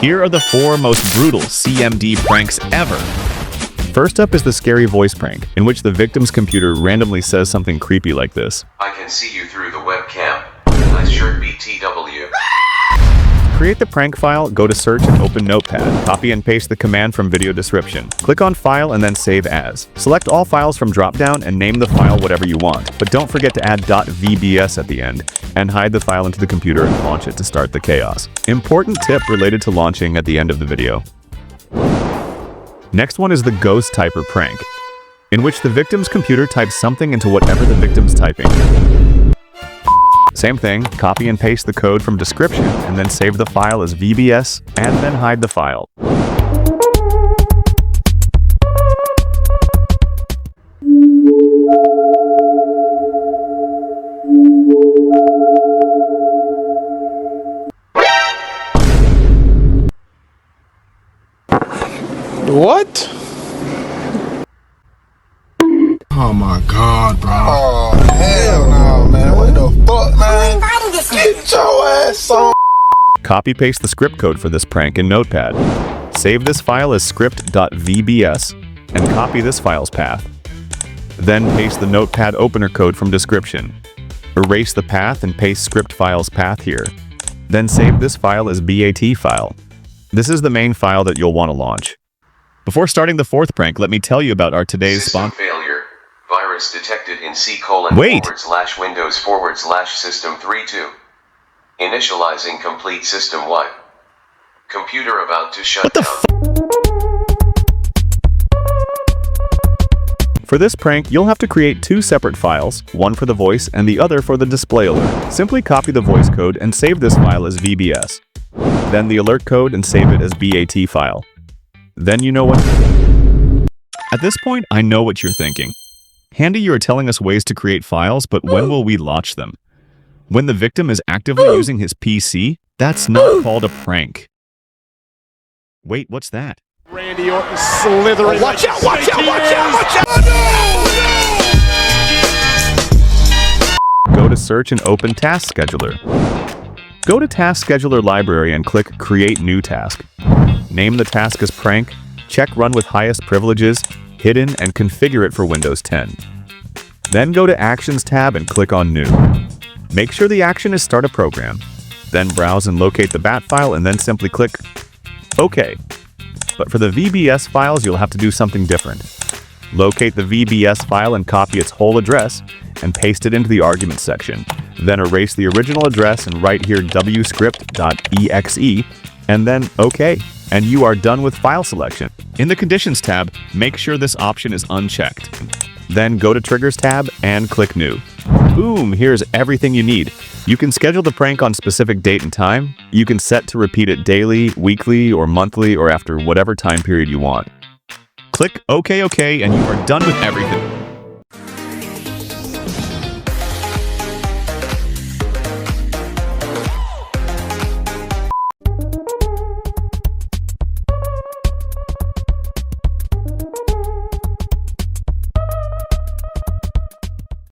Here are the 4 most brutal CMD pranks ever. First up is the scary voice prank, in which the victim's computer randomly says something creepy like this. I can see you through the webcam. Nice shirt BTW. To create the prank file, go to search and open Notepad. Copy and paste the command from video description. Click on File and then Save As. Select all files from dropdown and name the file whatever you want. But don't forget to add .vbs at the end, and hide the file into the computer and launch it to start the chaos. Important tip related to launching at the end of the video. Next one is the ghost typer prank, in which the victim's computer types something into whatever the victim's typing. Same thing, copy and paste the code from description and then save the file as VBS and then hide the file. What? Oh my god, bro. Oh, hell no, man. What the fuck, man? Get your ass on. Copy-paste the script code for this prank in Notepad. Save this file as script.vbs and copy this file's path. Then paste the Notepad opener code from description. Erase the path and paste script file's path here. Then save this file as BAT file. This is the main file that you'll want to launch. Before starting the 4th prank, let me tell you about our today's System sponsor. failure. Virus detected in Wait. C:/Windows/System32. Initializing complete system wipe. Computer about to shut down. For this prank, you'll have to create 2 separate files, one for the voice and the other for the display alert. Simply copy the voice code and save this file as VBS. Then the alert code and save it as BAT file. Then you know what. At this point, I know what you're thinking. Handy, you are telling us ways to create files, but when will we launch them? When the victim is actively using his PC? That's not called a prank. Wait, what's that? Randy Orton slithering. Oh, watch out, watch out, watch out, watch out! Go to search and open Task Scheduler. Go to Task Scheduler library and click Create New Task. Name the task as Prank, check Run with highest privileges, Hidden, and configure it for Windows 10. Then go to Actions tab and click on New. Make sure the action is Start a Program. Then browse and locate the BAT file and then simply click OK. But for the VBS files, you'll have to do something different. Locate the VBS file and copy its whole address and paste it into the arguments section. Then erase the original address and write here wscript.exe and then OK. And you are done with file selection. In the Conditions tab, make sure this option is unchecked. Then go to Triggers tab and click New. Boom, here's everything you need. You can schedule the prank on specific date and time. You can set to repeat it daily, weekly, or monthly, or after whatever time period you want. Click OK, and you are done with everything.